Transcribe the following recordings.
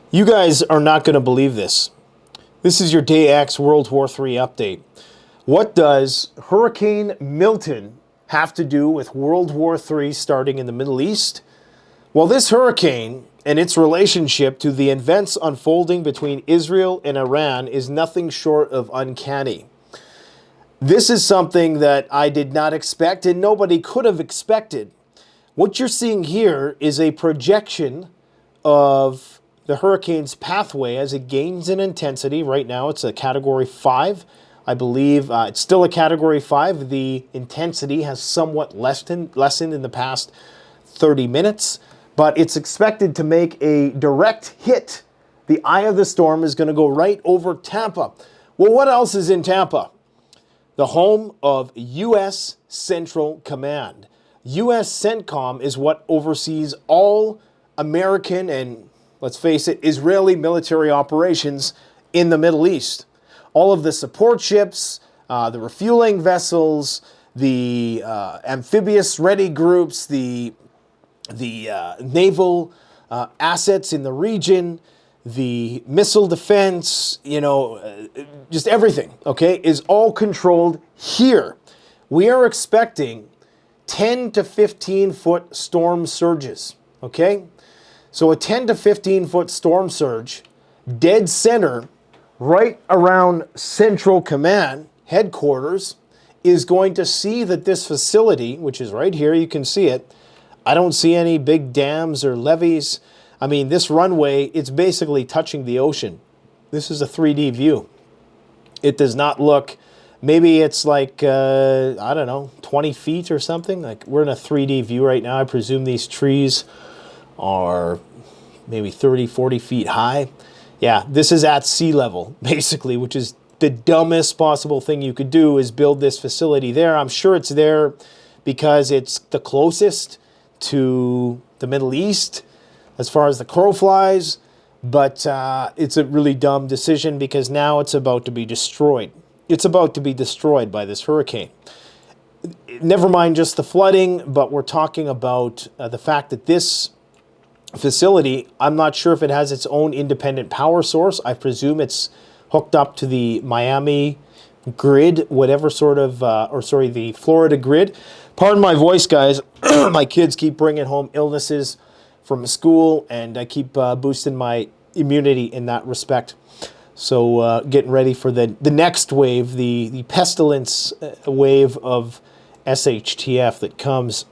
You guys are not going to believe this. This is your Day X World War III update. What does Hurricane Milton have to do with World War III starting in the Middle East? Well, this hurricane and its relationship to the events unfolding between Israel and Iran is nothing short of uncanny. This is something that I did not expect and nobody could have expected. What you're seeing here is a projection of the hurricane's pathway as it gains in intensity. Right now it's a Category 5. I believe it's still a Category 5. The intensity has somewhat lessened in the past 30 minutes, but it's expected to make a direct hit. The eye of the storm is going to go right over Tampa. Well, what else is in Tampa? The home of U.S. Central Command. U.S. CENTCOM is what oversees all American and, let's face it, Israeli military operations in the Middle East. All of the support ships, the refueling vessels, the amphibious ready groups, the naval assets in the region, the missile defense, just everything, okay, is all controlled here. We are expecting 10 to 15 foot storm surges, okay? So a 10 to 15 foot storm surge, dead center, right around Central Command headquarters, is going to see that this facility, which is right here, you can see it. I don't see any big dams or levees. I mean, this runway, it's basically touching the ocean. This is a 3D view. It does not look, maybe it's like, I don't know, 20 feet or something. Like, we're in a 3D view right now. I presume these trees are maybe 30, 40 feet high. Yeah, this is at sea level, basically, which is the dumbest possible thing you could do is build this facility there. I'm sure it's there because it's the closest to the Middle East as far as the crow flies, but it's a really dumb decision because now it's about to be destroyed. It's about to be destroyed by this hurricane. Never mind just the flooding, but we're talking about the fact that this facility, I'm not sure if it has its own independent power source. I presume it's hooked up to the Miami grid, whatever sort of, the Florida grid. Pardon my voice, guys. My kids keep bringing home illnesses from school, and I keep boosting my immunity in that respect. So getting ready for the next wave, the pestilence wave of SHTF that comes.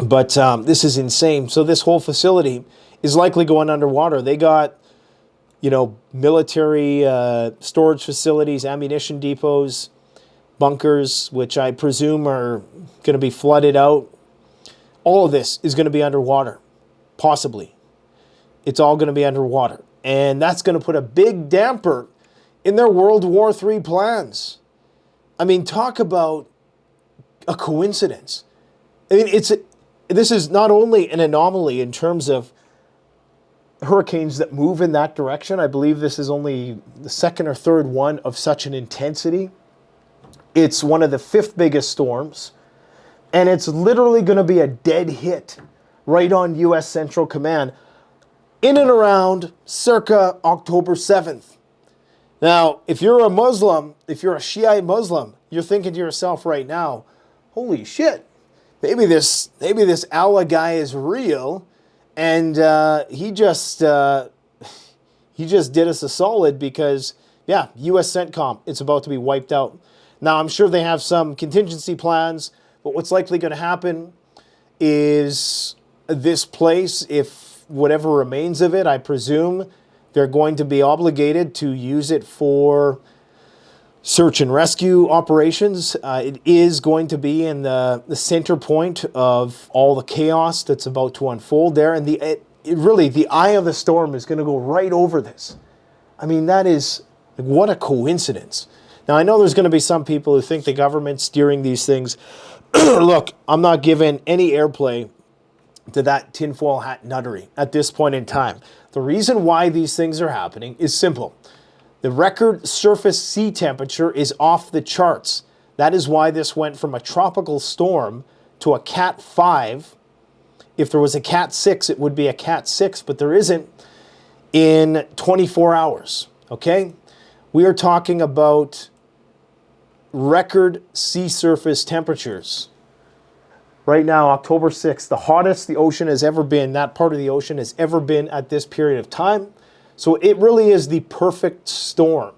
But this is insane. So this whole facility is likely going underwater. They got, military storage facilities, ammunition depots, bunkers, which I presume are going to be flooded out. All of this is going to be underwater, possibly. It's all going to be underwater. And that's going to put a big damper in their World War III plans. I mean, talk about a coincidence. I mean, this is not only an anomaly in terms of hurricanes that move in that direction. I believe this is only the second or third one of such an intensity. It's one of the fifth biggest storms, and it's literally going to be a dead hit right on U.S. Central Command in and around circa October 7th. Now, if you're a Muslim, if you're a Shiite Muslim, you're thinking to yourself right now, holy shit, maybe this Allah guy is real, and he just did us a solid because, yeah, U.S. CENTCOM, it's about to be wiped out. Now, I'm sure they have some contingency plans, but what's likely going to happen is this place, if whatever remains of it, I presume they're going to be obligated to use it for search and rescue operations. It is going to be in the center point of all the chaos that's about to unfold there. And really, the eye of the storm is going to go right over this. I mean, that is, what a coincidence. Now, I know there's going to be some people who think the government's steering these things. Look, I'm not giving any airplay to that tinfoil hat nuttery at this point in time. The reason why these things are happening is simple. The record surface sea temperature is off the charts. That is why this went from a tropical storm to a Cat 5. If there was a Cat 6, it would be a Cat 6, but there isn't. in 24 hours, okay? We are talking about record sea surface temperatures. Right now, October 6th, the hottest the ocean has ever been, that part of the ocean has ever been at this period of time. So it really is the perfect storm.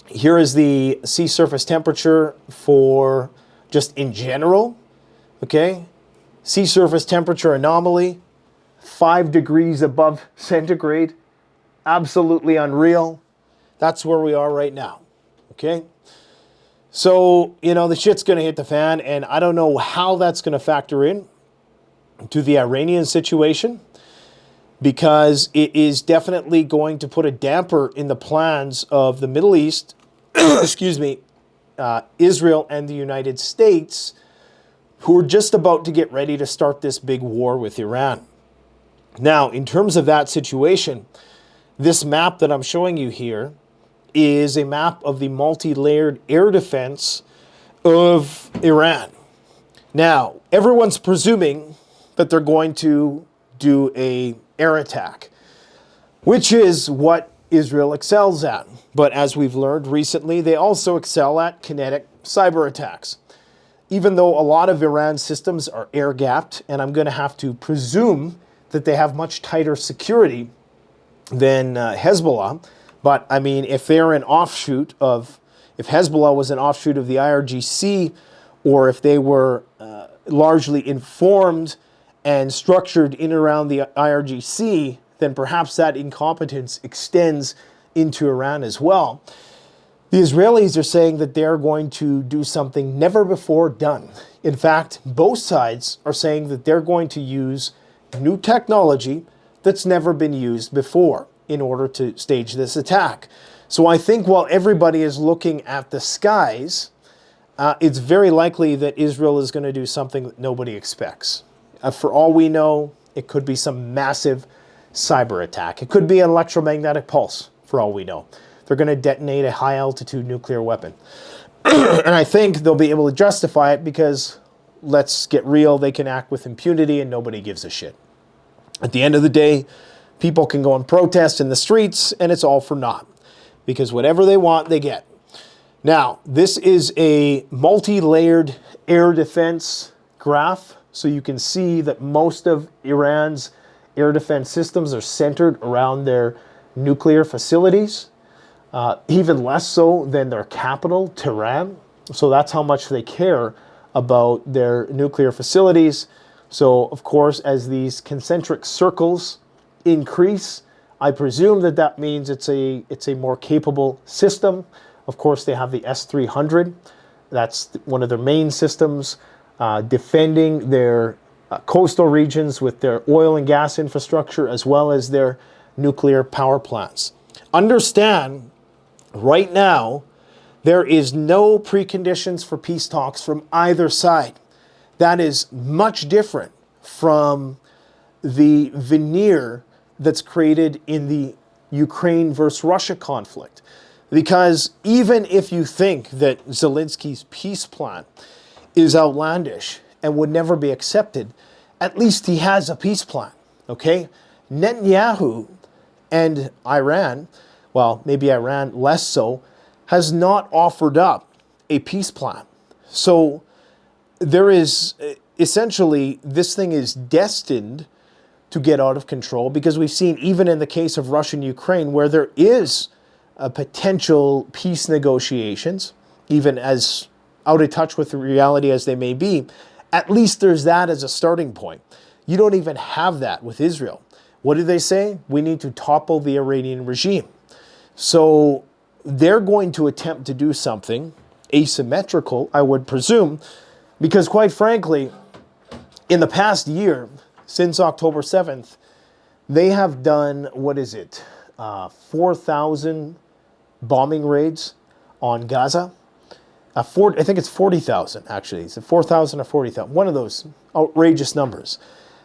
Here is the sea surface temperature for just in general, okay? Sea surface temperature anomaly, 5 degrees above centigrade, absolutely unreal. That's where we are right now, okay? So, you know, the shit's going to hit the fan, and I don't know how that's going to factor in to the Iranian situation, because it is definitely going to put a damper in the plans of the Middle East, excuse me, Israel and the United States, who are just about to get ready to start this big war with Iran. Now, in terms of that situation, this map that I'm showing you here is a map of the multi-layered air defense of Iran. Now, everyone's presuming that they're going to do an air attack, which is what Israel excels at. But as we've learned recently, they also excel at kinetic cyber attacks. Even though a lot of Iran's systems are air-gapped, and I'm going to have to presume that they have much tighter security than Hezbollah. But, I mean, if they're an offshoot of, if Hezbollah was an offshoot of the IRGC, or if they were largely informed and structured in and around the IRGC, then perhaps that incompetence extends into Iran as well. The Israelis are saying that they're going to do something never before done. In fact, both sides are saying that they're going to use new technology that's never been used before in order to stage this attack. So I think while everybody is looking at the skies, it's very likely that Israel is going to do something that nobody expects. For all we know, it could be some massive cyber attack. It could be an electromagnetic pulse, for all we know. They're going to detonate a high-altitude nuclear weapon. And I think they'll be able to justify it because, let's get real, they can act with impunity and nobody gives a shit. At the end of the day, people can go and protest in the streets, and it's all for naught, because whatever they want, they get. Now, this is a multi-layered air defense graph, so you can see that most of Iran's air defense systems are centered around their nuclear facilities, even less so than their capital, Tehran. So that's how much they care about their nuclear facilities. So, of course, as these concentric circles increase, I presume that that means it's a more capable system. Of course, they have the S-300. That's one of their main systems, defending their coastal regions with their oil and gas infrastructure, as well as their nuclear power plants. Understand, right now, there is no preconditions for peace talks from either side. That is much different from the veneer that's created in the Ukraine versus Russia conflict. Because even if you think that Zelensky's peace plan is outlandish and would never be accepted, at least he has a peace plan, okay? Netanyahu and Iran, well, maybe Iran less so, has not offered up a peace plan. So there is essentially, this thing is destined to get out of control, because we've seen, even in the case of Russia and Ukraine, where there is a potential peace negotiations, even as out of touch with the reality as they may be, at least there's that as a starting point. You don't even have that with Israel. What do they say? We need to topple the Iranian regime. So they're going to attempt to do something asymmetrical, I would presume, because quite frankly, in the past year, since October 7th, they have done, 4,000 bombing raids on Gaza. I think it's 40,000, actually. It's 4,000 or 40,000, one of those outrageous numbers.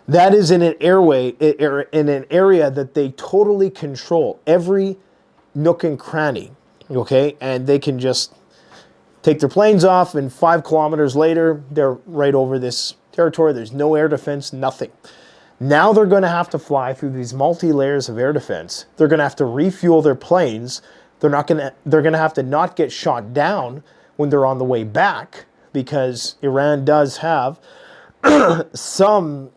That is in an in an area that they totally control, every nook and cranny, okay? And they can just take their planes off, and 5 kilometers later, they're right over this territory. There's no air defense, nothing. Now they're going to have to fly through these multi-layers of air defense. They're going to have to refuel their planes. They're going to have to not get shot down when they're on the way back, because Iran does have some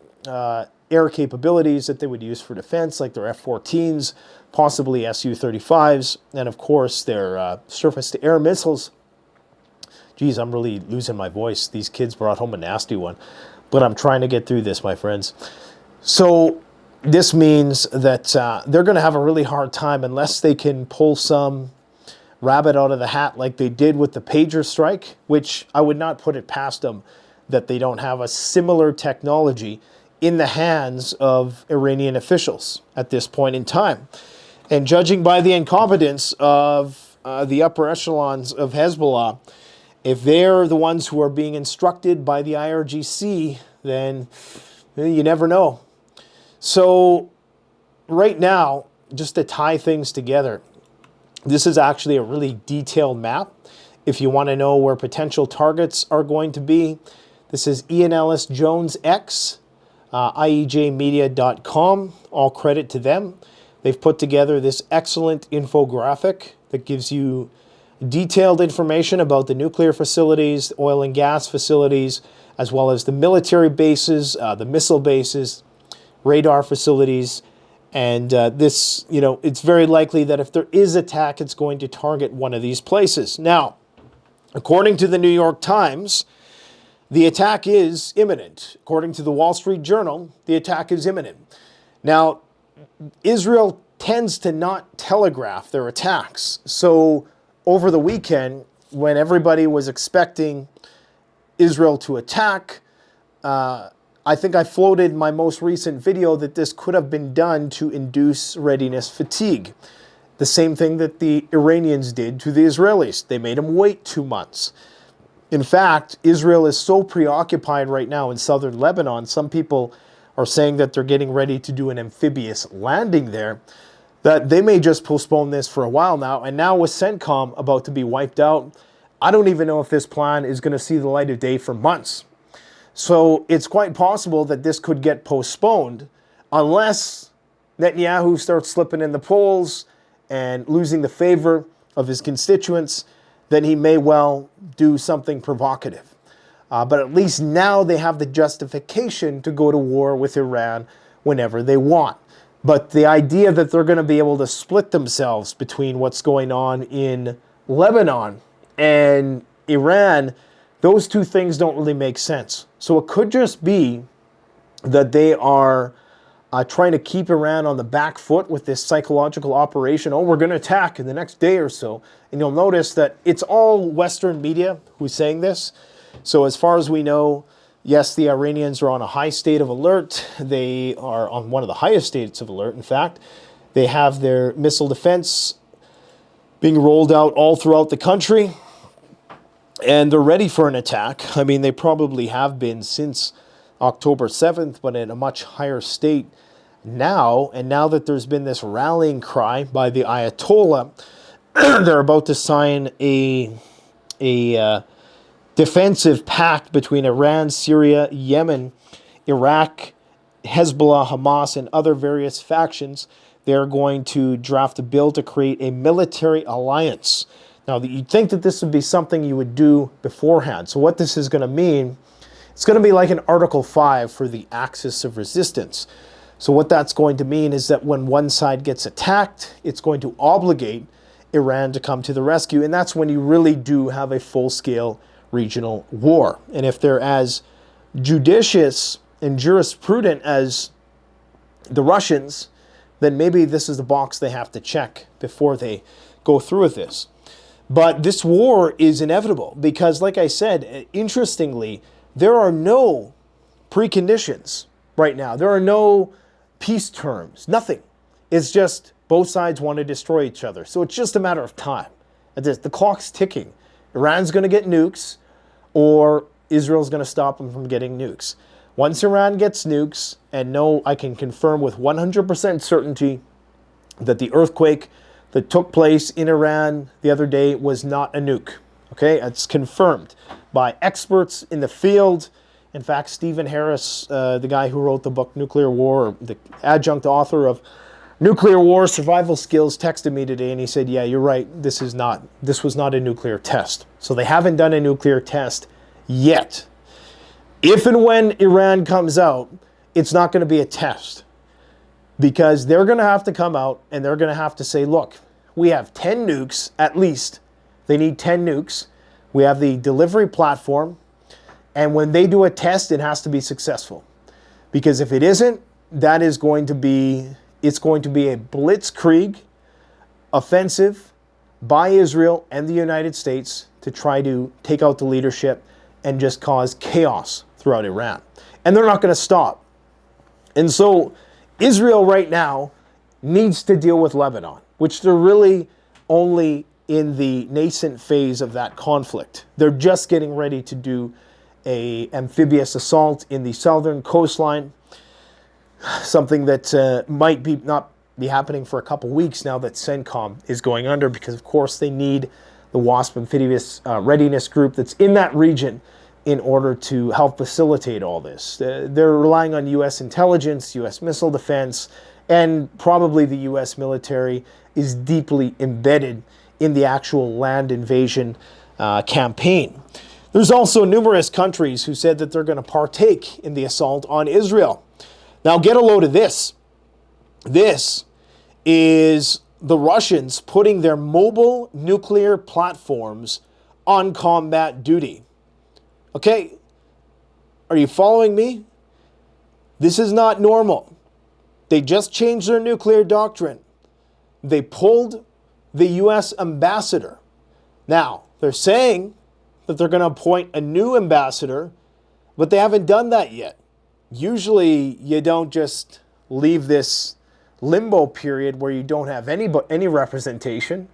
air capabilities that they would use for defense, like their F-14s, possibly Su-35s, and of course their surface-to-air missiles. Geez, I'm really losing my voice. These kids brought home a nasty one, but I'm trying to get through this, my friends. So this means that they're going to have a really hard time unless they can pull some rabbit out of the hat like they did with the pager strike, which I would not put it past them that they don't have a similar technology in the hands of Iranian officials at this point in time. And judging by the incompetence of the upper echelons of Hezbollah, if they're the ones who are being instructed by the IRGC, then you never know. So right now, just to tie things together, this is actually a really detailed map. If you want to know where potential targets are going to be, this is Ian Ellis Jones X, iejmedia.com. All credit to them. They've put together this excellent infographic that gives you detailed information about the nuclear facilities, oil and gas facilities, as well as the military bases, the missile bases, radar facilities. And this, it's very likely that if there is attack, it's going to target one of these places. Now, according to the New York Times, the attack is imminent. According to the Wall Street Journal, the attack is imminent. Now, Israel tends to not telegraph their attacks. So over the weekend, when everybody was expecting Israel to attack, I think I floated my most recent video that this could have been done to induce readiness fatigue. The same thing that the Iranians did to the Israelis. They made them wait 2 months. In fact, Israel is so preoccupied right now in southern Lebanon, some people are saying that they're getting ready to do an amphibious landing there, that they may just postpone this for a while now. And now with CENTCOM about to be wiped out, I don't even know if this plan is going to see the light of day for months. So it's quite possible that this could get postponed unless Netanyahu starts slipping in the polls and losing the favor of his constituents. Then he may well do something provocative. But at least now they have the justification to go to war with Iran whenever they want. But the idea that they're going to be able to split themselves between what's going on in Lebanon and Iran, those two things don't really make sense. So it could just be that they are trying to keep Iran on the back foot with this psychological operation. Oh, we're going to attack in the next day or so. And you'll notice that it's all Western media who's saying this. So as far as we know, yes, the Iranians are on a high state of alert. They are on one of the highest states of alert, in fact. They have their missile defense being rolled out all throughout the country. And they're ready for an attack. I mean, they probably have been since October 7th, but in a much higher state now. And now that there's been this rallying cry by the Ayatollah, they're about to sign a defensive pact between Iran, Syria, Yemen, Iraq, Hezbollah, Hamas, and other various factions. They're going to draft a bill to create a military alliance. Now, you'd think that this would be something you would do beforehand. So what this is going to mean, it's going to be like an Article 5 for the axis of resistance. So what that's going to mean is that when one side gets attacked, it's going to obligate Iran to come to the rescue. And that's when you really do have a full-scale regional war. And if they're as judicious and jurisprudent as the Russians, then maybe this is the box they have to check before they go through with this. But this war is inevitable because, like I said, interestingly, there are no preconditions right now. There are no peace terms, nothing. It's just both sides want to destroy each other. So it's just a matter of time. The clock's ticking. Iran's going to get nukes, or Israel's going to stop them from getting nukes. Once Iran gets nukes, and no, I can confirm with 100% certainty that the earthquake that took place in Iran the other day was not a nuke. Okay, it's confirmed by experts in the field. In fact, Stephen Harris, the guy who wrote the book Nuclear War, or the adjunct author of Nuclear War Survival Skills, texted me today and he said, yeah, you're right, this was not a nuclear test. So they haven't done a nuclear test yet. If and when Iran comes out, it's not going to be a test, because they're going to have to come out and they're going to have to say, look, we have 10 nukes at least. They need 10 nukes. We have the delivery platform. And when they do a test, it has to be successful. Because if it isn't, that is going to be, it's going to be a blitzkrieg offensive by Israel and the United States to try to take out the leadership and just cause chaos throughout Iran. And they're not going to stop. And so Israel right now needs to deal with Lebanon, which they're really only in the nascent phase of that conflict. They're just getting ready to do an amphibious assault in the southern coastline, something that might not be happening for a couple weeks now that CENTCOM is going under, because of course they need the WASP amphibious readiness group that's in that region in order to help facilitate all this. They're relying on U.S. intelligence, U.S. missile defense, and probably the U.S. military is deeply embedded in the actual land invasion campaign. There's also numerous countries who said that they're going to partake in the assault on Israel. Now get a load of this. This is the Russians putting their mobile nuclear platforms on combat duty. Okay, are you following me? This is not normal. They just changed their nuclear doctrine. They pulled the U.S. ambassador. Now, they're saying that they're going to appoint a new ambassador, but they haven't done that yet. Usually, you don't just leave this limbo period where you don't have any representation,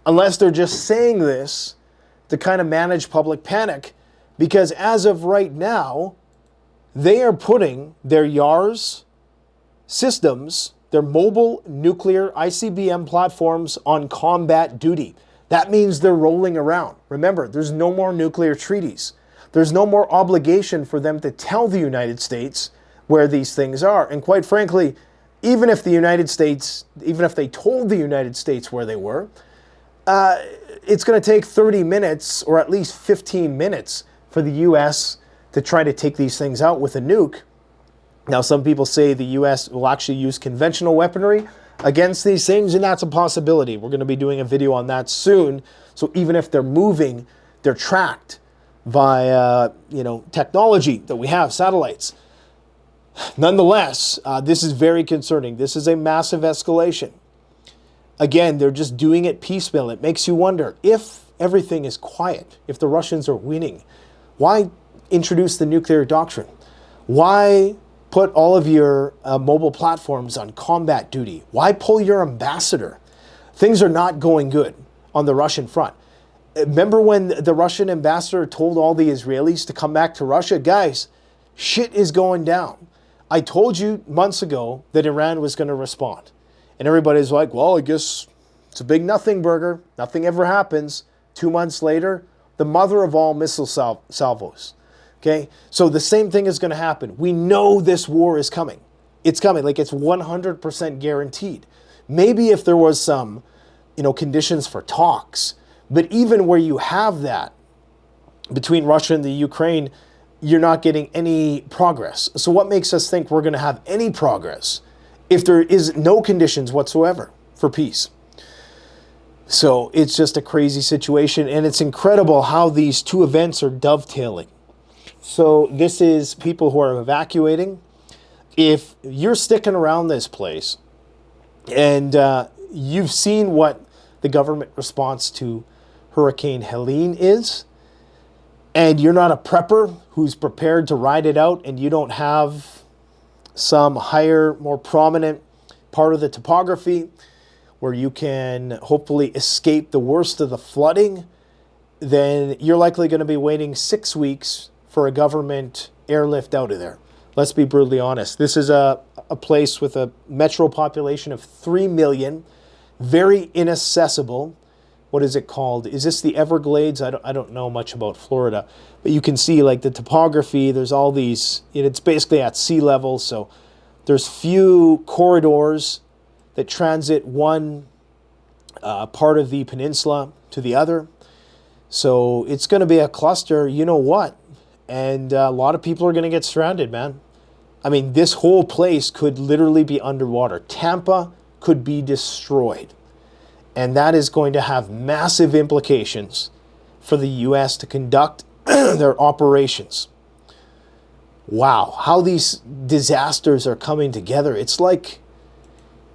unless they're just saying this to kind of manage public panic. Because as of right now, they are putting their YARS systems, their mobile nuclear ICBM platforms, on combat duty. That means they're rolling around. Remember, there's no more nuclear treaties. There's no more obligation for them to tell the United States where these things are. And quite frankly, even if they told the United States where they were, it's going to take 30 minutes or at least 15 minutes for the U.S. to try to take these things out with a nuke. Now, some people say the U.S. will actually use conventional weaponry against these things, and that's a possibility. We're going to be doing a video on that soon. So even if they're moving, they're tracked by technology that we have, satellites. Nonetheless, this is very concerning. This is a massive escalation. Again, they're just doing it piecemeal. It makes you wonder, if everything is quiet, if the Russians are winning, why introduce the nuclear doctrine? Why put all of your mobile platforms on combat duty? Why pull your ambassador? Things are not going good on the Russian front. Remember when the Russian ambassador told all the Israelis to come back to Russia? Guys, shit is going down. I told you months ago that Iran was going to respond. And everybody's like, well, I guess it's a big nothing burger. Nothing ever happens. 2 months later, the mother of all missile salvos. Okay? So the same thing is going to happen. We know this war is coming. It's coming. Like, it's 100% guaranteed. Maybe if there was some, conditions for talks. But even where you have that between Russia and the Ukraine, you're not getting any progress. So what makes us think we're going to have any progress if there is no conditions whatsoever for peace? So it's just a crazy situation, and it's incredible how these two events are dovetailing. So this is people who are evacuating. If you're sticking around this place and you've seen what the government response to Hurricane Helene is, and you're not a prepper who's prepared to ride it out, and you don't have some higher, more prominent part of the topography where you can hopefully escape the worst of the flooding, then you're likely going to be waiting 6 weeks for a government airlift out of there. Let's be brutally honest. This is a place with a metro population of 3 million, very inaccessible. what is it called? Is this the Everglades? I don't know much about Florida, but you can see like the topography. There's all these, it's basically at sea level. So there's few corridors that transit one part of the peninsula to the other. So it's going to be a cluster, you know what? And a lot of people are going to get stranded, man. I mean, this whole place could literally be underwater. Tampa could be destroyed. And that is going to have massive implications for the U.S. to conduct their operations. Wow, how these disasters are coming together. It's like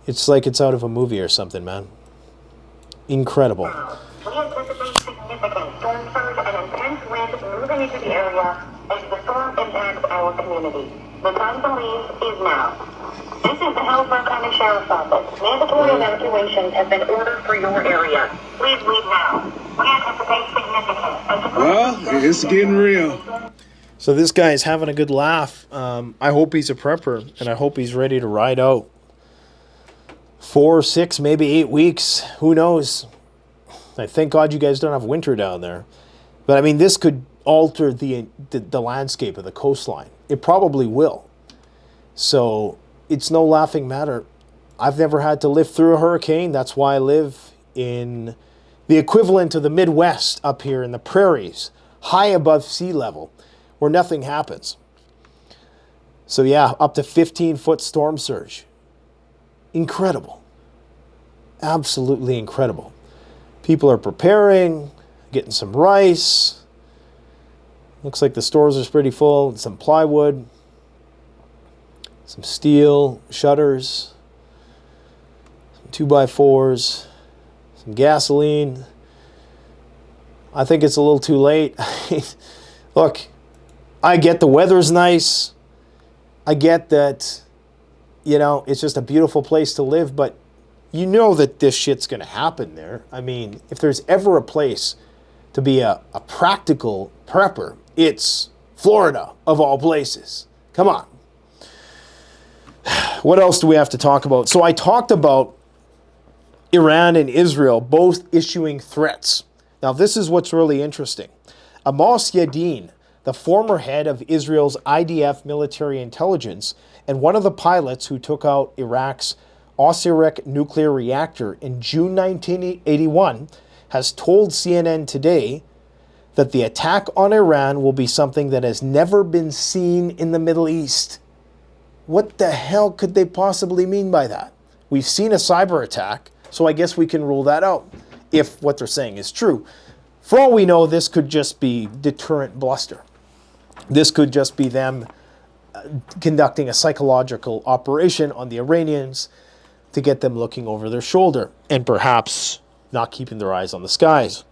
it's out of a movie or something, man. Incredible. We anticipate significant storm surge and intense wind moving into the area as the storm impacts our community. The time to leave is now. This is the Hillsborough County Sheriff's Office. Mandatory evacuations have been ordered for your area. Please leave now. We anticipate significant. Well, it's getting real. So this guy is having a good laugh. I hope he's a prepper, and I hope he's ready to ride out 4, 6, maybe 8 weeks. Who knows? I thank God you guys don't have winter down there. But I mean, this could alter the landscape of the coastline. It probably will. So it's no laughing matter. I've never had to live through a hurricane. That's why I live in the equivalent of the Midwest up here in the prairies, high above sea level, where nothing happens. So yeah, up to 15-foot storm surge. Incredible. Absolutely incredible. People are preparing, getting some rice. Looks like the stores are pretty full. Some plywood, some steel shutters, some 2x4s, some gasoline. I think it's a little too late. Look, I get the weather's nice. I get that, it's just a beautiful place to live, but you know that this shit's going to happen there. I mean, if there's ever a place to be a practical prepper, it's Florida, of all places. Come on. What else do we have to talk about? So I talked about Iran and Israel both issuing threats. Now, this is what's really interesting. Amos Yadin, the former head of Israel's IDF military intelligence and one of the pilots who took out Iraq's Osirak nuclear reactor in June 1981, has told CNN today that the attack on Iran will be something that has never been seen in the Middle East. What the hell could they possibly mean by that? We've seen a cyber attack, so I guess we can rule that out, if what they're saying is true. For all we know, this could just be deterrent bluster. This could just be them conducting a psychological operation on the Iranians to get them looking over their shoulder and perhaps not keeping their eyes on the skies.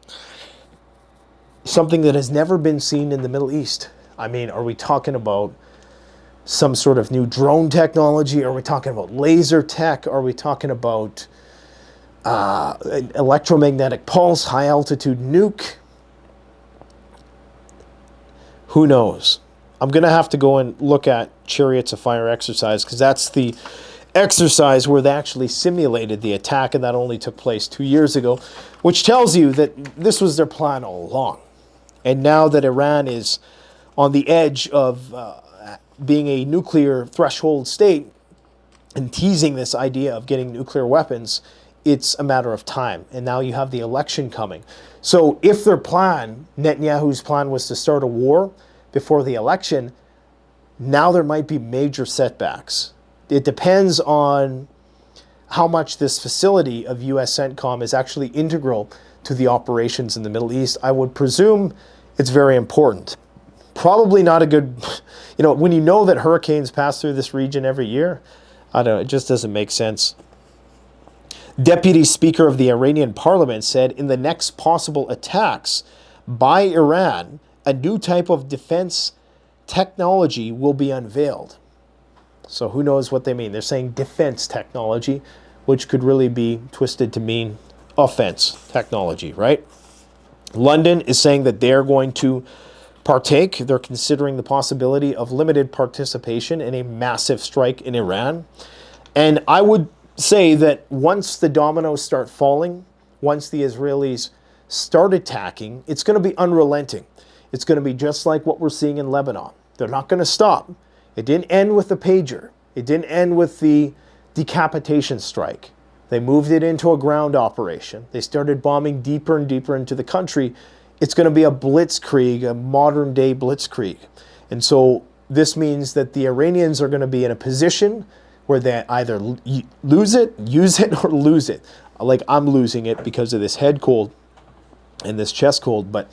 Something that has never been seen in the Middle East. I mean, are we talking about some sort of new drone technology? Are we talking about laser tech? Are we talking about an electromagnetic pulse, high altitude nuke? Who knows? I'm going to have to go and look at Chariots of Fire exercise, because that's the exercise where they actually simulated the attack, and that only took place 2 years ago, which tells you that this was their plan all along. And now that Iran is on the edge of being a nuclear threshold state and teasing this idea of getting nuclear weapons, it's a matter of time. And now you have the election coming. So if their plan, Netanyahu's plan, was to start a war before the election, now there might be major setbacks. It depends on how much this facility of U.S. CENTCOM is actually integral to the operations in the Middle East. I would presume it's very important. Probably not a good, when you know that hurricanes pass through this region every year, I don't know, it just doesn't make sense. Deputy Speaker of the Iranian Parliament said in the next possible attacks by Iran, a new type of defense technology will be unveiled. So who knows what they mean? They're saying defense technology, which could really be twisted to mean offense technology, right? London is saying that they're going to partake. They're considering the possibility of limited participation in a massive strike in Iran. And I would say that once the dominoes start falling, once the Israelis start attacking, it's going to be unrelenting. It's going to be just like what we're seeing in Lebanon. They're not going to stop. It didn't end with the pager. It didn't end with the decapitation strike. They moved it into a ground operation. They started bombing deeper and deeper into the country. It's going to be a blitzkrieg, a modern day blitzkrieg. And so this means that the Iranians are going to be in a position where they either lose it, use it, or lose it. Like I'm losing it because of this head cold and this chest cold, but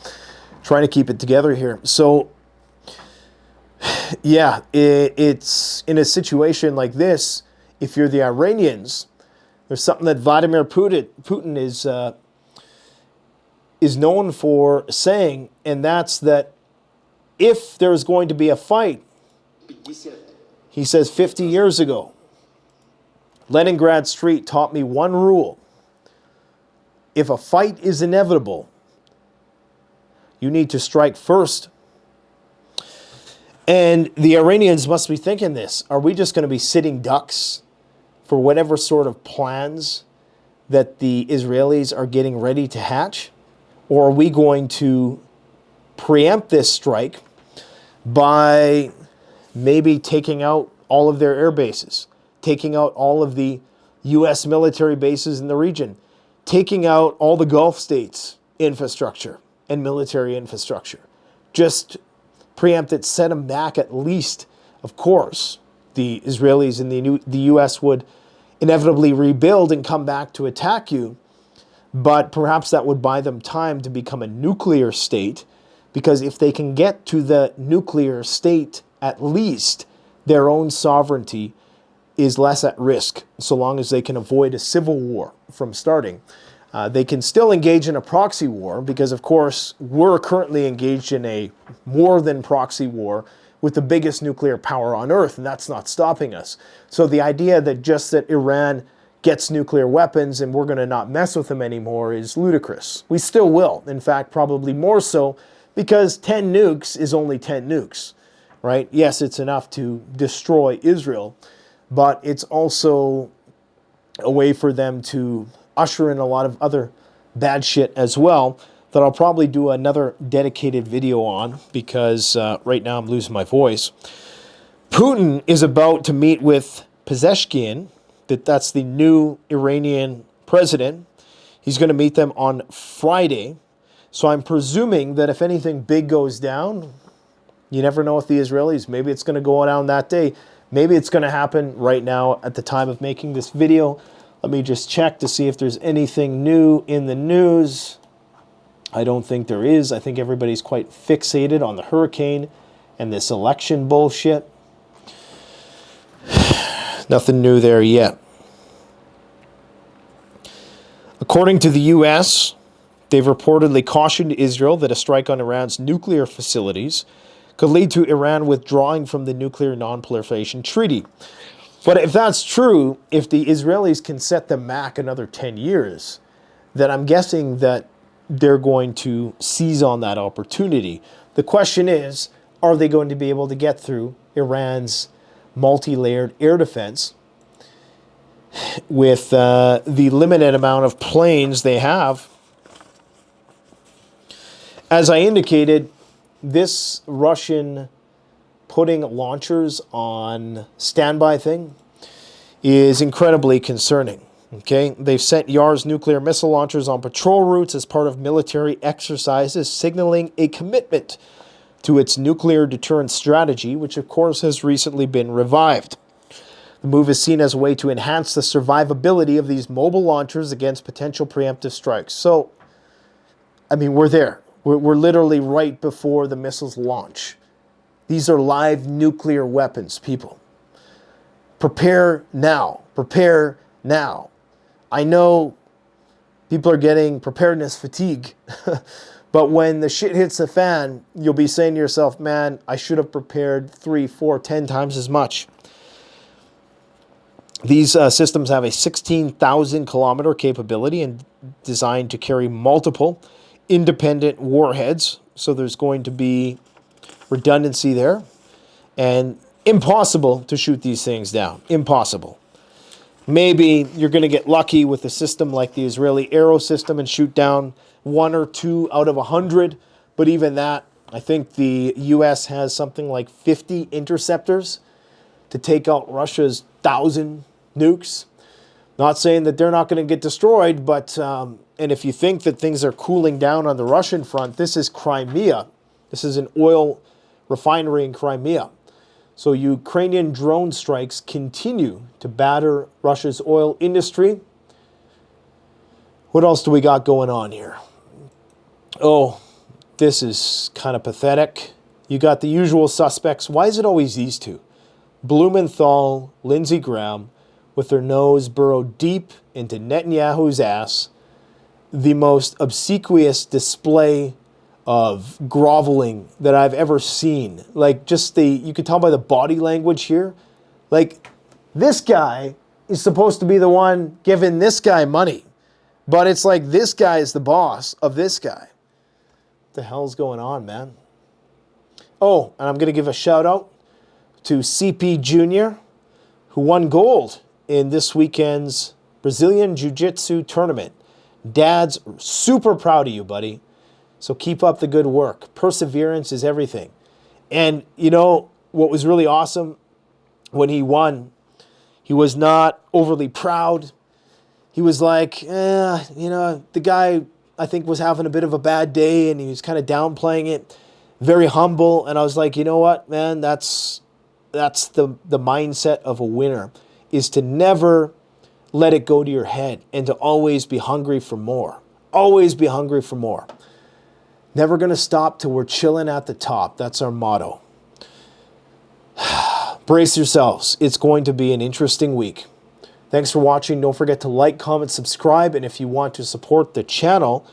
trying to keep it together here. So yeah, it's in a situation like this, if you're the Iranians, there's something that Vladimir Putin is known for saying, and that's that if there's going to be a fight, he says 50 years ago, Leningrad Street taught me one rule. If a fight is inevitable, you need to strike first. And the Iranians must be thinking this. Are we just going to be sitting ducks for whatever sort of plans that the Israelis are getting ready to hatch? Or are we going to preempt this strike by maybe taking out all of their air bases, taking out all of the U.S. military bases in the region, taking out all the Gulf states' infrastructure and military infrastructure? Just preempt it, set them back at least. Of course, the Israelis and the U.S. would inevitably rebuild and come back to attack you, but perhaps that would buy them time to become a nuclear state, because if they can get to the nuclear state, at least their own sovereignty is less at risk, so long as they can avoid a civil war from starting. They can still engage in a proxy war because, of course, we're currently engaged in a more than proxy war with the biggest nuclear power on Earth, and that's not stopping us. So the idea that just that Iran gets nuclear weapons and we're going to not mess with them anymore is ludicrous. We still will. In fact, probably more so, because 10 nukes is only 10 nukes, right? Yes, it's enough to destroy Israel, but it's also a way for them to usher in a lot of other bad shit as well that I'll probably do another dedicated video on, because right now I'm losing my voice. Putin is about to meet with Pezeshkian, that's the new Iranian president. He's going to meet them on Friday. So I'm presuming that if anything big goes down, you never know with the Israelis. Maybe it's going to go down that day. Maybe it's going to happen right now at the time of making this video. Let me just check to see if there's anything new in the news. I don't think there is. I think everybody's quite fixated on the hurricane and this election bullshit. Nothing new there yet. According to the U.S., they've reportedly cautioned Israel that a strike on Iran's nuclear facilities could lead to Iran withdrawing from the Nuclear Non-Proliferation Treaty. But if that's true, if the Israelis can set them back another 10 years, then I'm guessing that they're going to seize on that opportunity. The question is, are they going to be able to get through Iran's multi-layered air defense with the limited amount of planes they have? As I indicated, this Russian putting launchers on standby thing is incredibly concerning. Okay, they've sent Yar's nuclear missile launchers on patrol routes as part of military exercises, signaling a commitment to its nuclear deterrence strategy, which of course has recently been revived. The move is seen as a way to enhance the survivability of these mobile launchers against potential preemptive strikes. So, I mean, we're there. We're literally right before the missiles launch. These are live nuclear weapons, people. Prepare now. Prepare now. I know people are getting preparedness fatigue, but when the shit hits the fan, you'll be saying to yourself, man, I should have prepared 3, 4, 10 times as much. These systems have a 16,000 kilometer capability and designed to carry multiple independent warheads. So there's going to be redundancy there, and impossible to shoot these things down. Impossible. Maybe you're going to get lucky with a system like the Israeli Arrow system and shoot down 1 or 2 out of 100. But even that, I think the U.S. has something like 50 interceptors to take out Russia's 1,000 nukes. Not saying that they're not going to get destroyed, but and if you think that things are cooling down on the Russian front, this is Crimea. This is an oil refinery in Crimea. So Ukrainian drone strikes continue to batter Russia's oil industry. What else do we got going on here? Oh, this is kind of pathetic. You got the usual suspects. Why is it always these two? Blumenthal, Lindsey Graham, with their nose burrowed deep into Netanyahu's ass. The most obsequious display of groveling that I've ever seen. Like, just you could tell by the body language here. Like, this guy is supposed to be the one giving this guy money. But it's like this guy is the boss of this guy. What the hell's going on, man? Oh, and I'm going to give a shout out to CP Jr., who won gold in this weekend's Brazilian Jiu-Jitsu tournament. Dad's super proud of you, buddy. So keep up the good work. Perseverance is everything. And you know what was really awesome? When he won, he was not overly proud. He was like, the guy, I think, was having a bit of a bad day, and he was kind of downplaying it. Very humble. And I was like, you know what, man? That's the mindset of a winner, is to never let it go to your head and to always be hungry for more. Always be hungry for more. Never going to stop till we're chilling at the top. That's our motto. Brace yourselves. It's going to be an interesting week. Thanks for watching. Don't forget to like, comment, subscribe. And if you want to support the channel,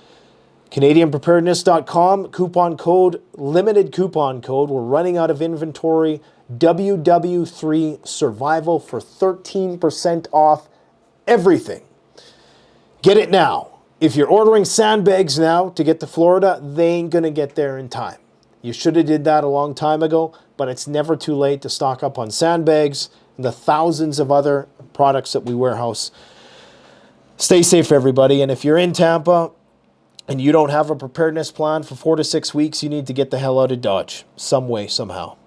CanadianPreparedness.com, coupon code, limited coupon code. We're running out of inventory. WW3 Survival for 13% off everything. Get it now. If you're ordering sandbags now to get to Florida, they ain't going to get there in time. You should have did that a long time ago, but it's never too late to stock up on sandbags and the thousands of other products that we warehouse. Stay safe, everybody. And if you're in Tampa and you don't have a preparedness plan for 4 to 6 weeks, you need to get the hell out of Dodge some way, somehow.